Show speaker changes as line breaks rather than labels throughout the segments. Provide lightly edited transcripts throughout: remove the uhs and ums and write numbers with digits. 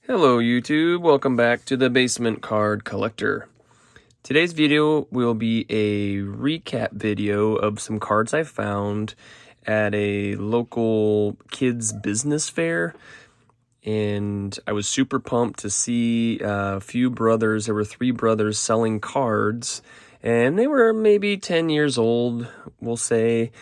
Hello YouTube, welcome back to the Basement Card Collector. Today's video will be a recap video of some cards I found at a local kids business fair. And I was super pumped to see a few brothers. There were three brothers selling cards, and they were maybe 10 years old, we'll say.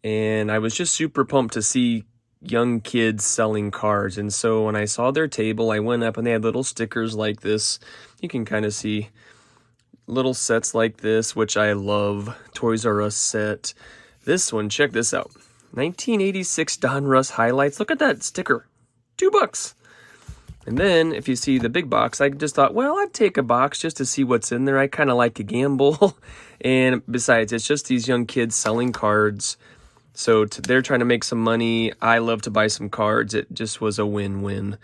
And I was just super pumped to see young kids selling cards. And so when I saw their table, I went up and they had little stickers like this. You can kind of see little sets like this, which I love. Toys R Us set. This one, check this out. 1986 Donruss highlights. Look at that sticker. $2. And then if you see the big box, I just thought, well, I'd take a box just to see what's in there. I kind of like to gamble. And besides, it's just these young kids selling cards. So they're trying to make some money. I love to buy some cards. It just was a win-win.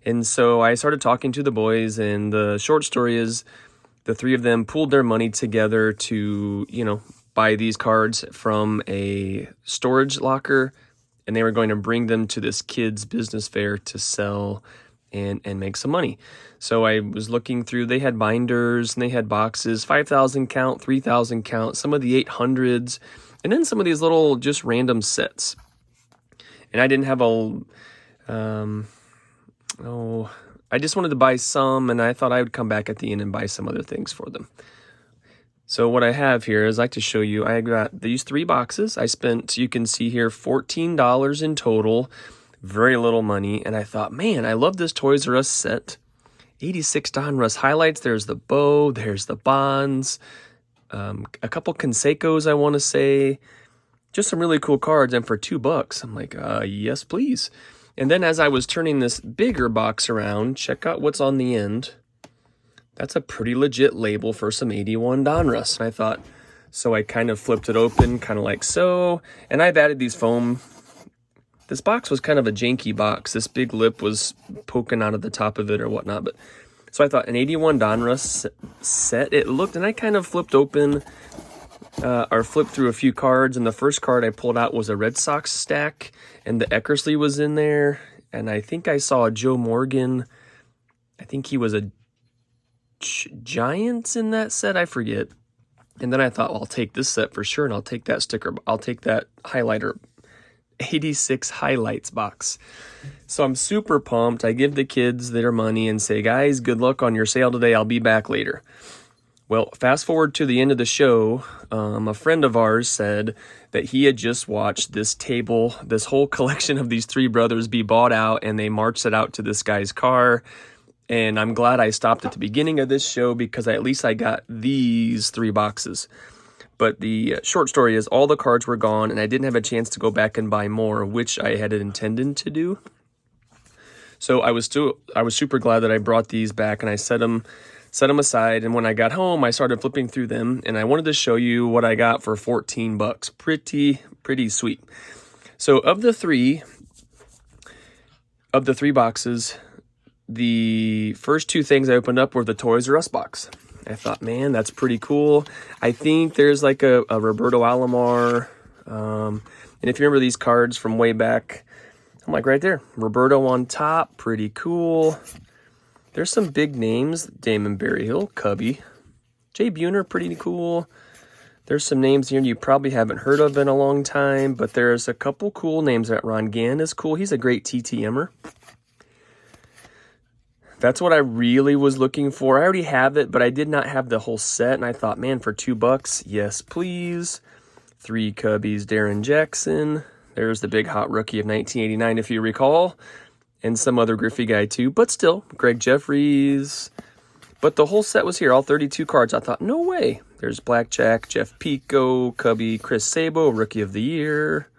And so I started talking to the boys, and the short story is the three of them pooled their money together to, buy these cards from a storage locker, and they were going to bring them to this kids business fair to sell and make some money. So I was looking through, they had binders and they had boxes, 5,000 count, 3,000 count, some of the 800s, and then some of these little just random sets. And I didn't have I just wanted to buy some, and I thought I would come back at the end and buy some other things for them. So what I have here is I'd like to show you, I got these three boxes. I spent, you can see here, $14 in total, very little money. And I thought, man, I love this Toys R Us set. 86 Donruss highlights, there's the bow, there's the bonds, a couple Conseicos, I want to say, just some really cool cards. And for $2, I'm like, yes, please. And then as I was turning this bigger box around, check out what's on the end. That's a pretty legit label for some 81 Donruss. And I thought, so I kind of flipped it open, kind of like so. And I've added these foam. This box was kind of a janky box. This big lip was poking out of the top of it or whatnot. But so I thought an 81 Donruss set, it looked, and I kind of flipped open or flipped through a few cards. And the first card I pulled out was a Red Sox stack, and the Eckersley was in there. And I think I saw a Joe Morgan. I think he was a Giants in that set, I forget. And then I thought, well, I'll take this set for sure, and I'll take that sticker. I'll take that highlighter, 86 highlights box. So I'm super pumped. I give the kids their money and say, guys, good luck on your sale today. I'll be back later. Well, fast forward to the end of the show, a friend of ours said that he had just watched this table, this whole collection of these three brothers be bought out, and they marched it out to this guy's car. And I'm glad I stopped at the beginning of this show because at least I got these three boxes. But the short story is all the cards were gone, and I didn't have a chance to go back and buy more, which I had intended to do. So I was super glad that I brought these back, and I set them aside. And when I got home, I started flipping through them, and I wanted to show you what I got for $14. Pretty sweet. So of the three boxes, the first two things I opened up were the Toys R Us box. I thought, man, that's pretty cool. I think there's like a Roberto Alomar. And if you remember these cards from way back, I'm like right there. Roberto on top, pretty cool. There's some big names. Damon Berryhill, Cubby. Jay Buhner, pretty cool. There's some names here you probably haven't heard of in a long time, but there's a couple cool names. That Ron Gann is cool. He's a great TTMer. That's what I really was looking for. I already have it, but I did not have the whole set. And I thought, man, for $2, yes, please. 3 Cubbies, Darren Jackson. There's the big hot rookie of 1989, if you recall. And some other Griffey guy, too. But still, Greg Jeffries. But the whole set was here, all 32 cards. I thought, no way. There's Blackjack, Jeff Pico, Cubby, Chris Sabo, Rookie of the Year.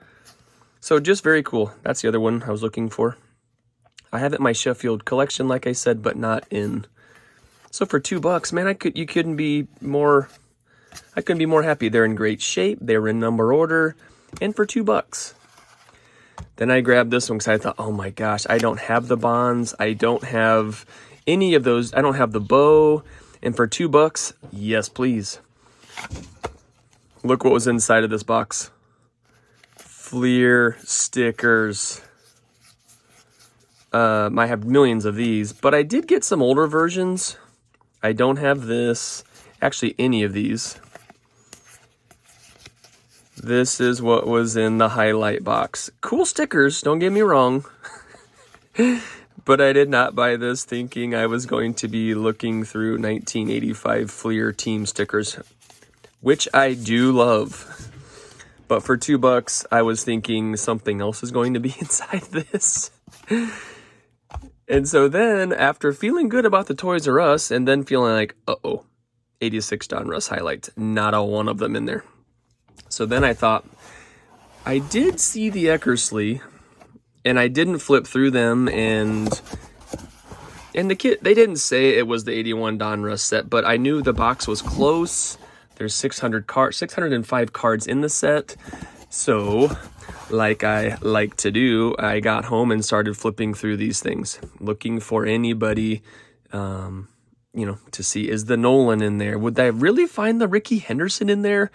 So just very cool. That's the other one I was looking for. I have it in my Sheffield collection, like I said, but not in. So for $2, man, I couldn't be more happy. They're in great shape. They were in number order, and for $2. Then I grabbed this one because I thought, oh my gosh, I don't have the bonds. I don't have any of those. I don't have the bow. And for $2, yes, please. Look what was inside of this box. Fleer stickers. I have millions of these, but I did get some older versions. I don't have this, actually any of these. This is what was in the highlight box. Cool stickers, don't get me wrong. But I did not buy this thinking I was going to be looking through 1985 Fleer team stickers, which I do love. But for $2, I was thinking something else is going to be inside this. And so then, after feeling good about the Toys R Us, and then feeling like, uh-oh, 86 Donruss highlights, not a one of them in there. So then I thought, I did see the Eckersley, and I didn't flip through them, and the kit, they didn't say it was the 81 Donruss set, but I knew the box was close. There's 605 cards in the set. So, like I like to do, I got home and started flipping through these things, looking for anybody, you know, to see, is the Nolan in there? Would I really find the Ricky Henderson in there?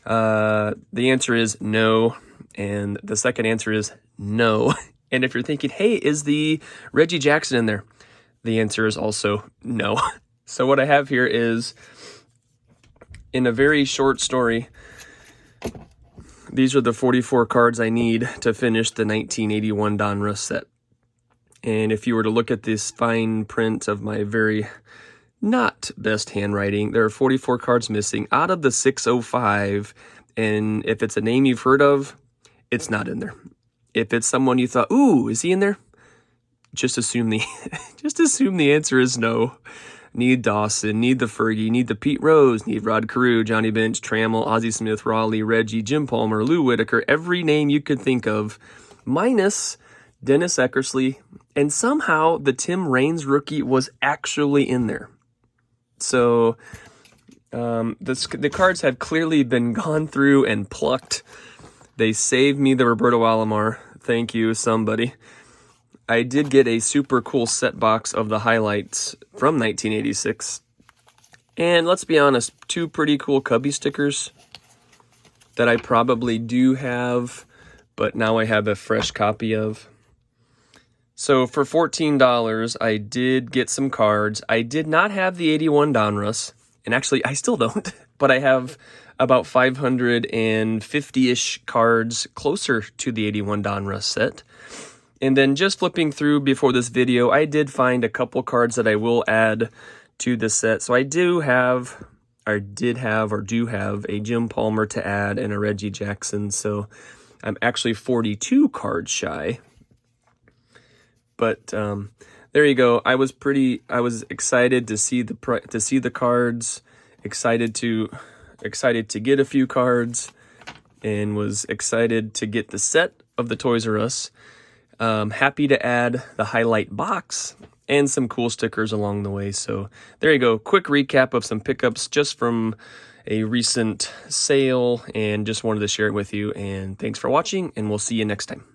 The answer is no. And the second answer is no. And if you're thinking, hey, is the Reggie Jackson in there? The answer is also no. So what I have here is, in a very short story, these are the 44 cards I need to finish the 1981 Donruss set. And if you were to look at this fine print of my very not best handwriting, there are 44 cards missing out of the 605. And if it's a name you've heard of, it's not in there. If it's someone you thought, ooh, is he in there? Just assume the answer is no. Need Dawson, need the Fergie, need the Pete Rose, need Rod Carew, Johnny Bench, Trammell, Ozzie Smith, Raleigh, Reggie, Jim Palmer, Lou Whitaker, every name you could think of, minus Dennis Eckersley, and somehow the Tim Raines rookie was actually in there. So the cards have clearly been gone through and plucked. They saved me the Roberto Alomar. Thank you, somebody. I did get a super cool set box of the highlights from 1986. And let's be honest, two pretty cool Cubby stickers that I probably do have, but now I have a fresh copy of. So for $14, I did get some cards. I did not have the 81 Donruss, and actually I still don't, but I have about 550-ish cards closer to the 81 Donruss set. And then just flipping through before this video, I did find a couple cards that I will add to the set. So I do have a Jim Palmer to add and a Reggie Jackson. So I'm actually 42 cards shy. But there you go. I was excited to see the cards, excited to get a few cards, and was excited to get the set of the Toys R Us. Happy to add the highlight box and some cool stickers along the way. So there you go. Quick recap of some pickups just from a recent sale, and just wanted to share it with you. And thanks for watching, and we'll see you next time.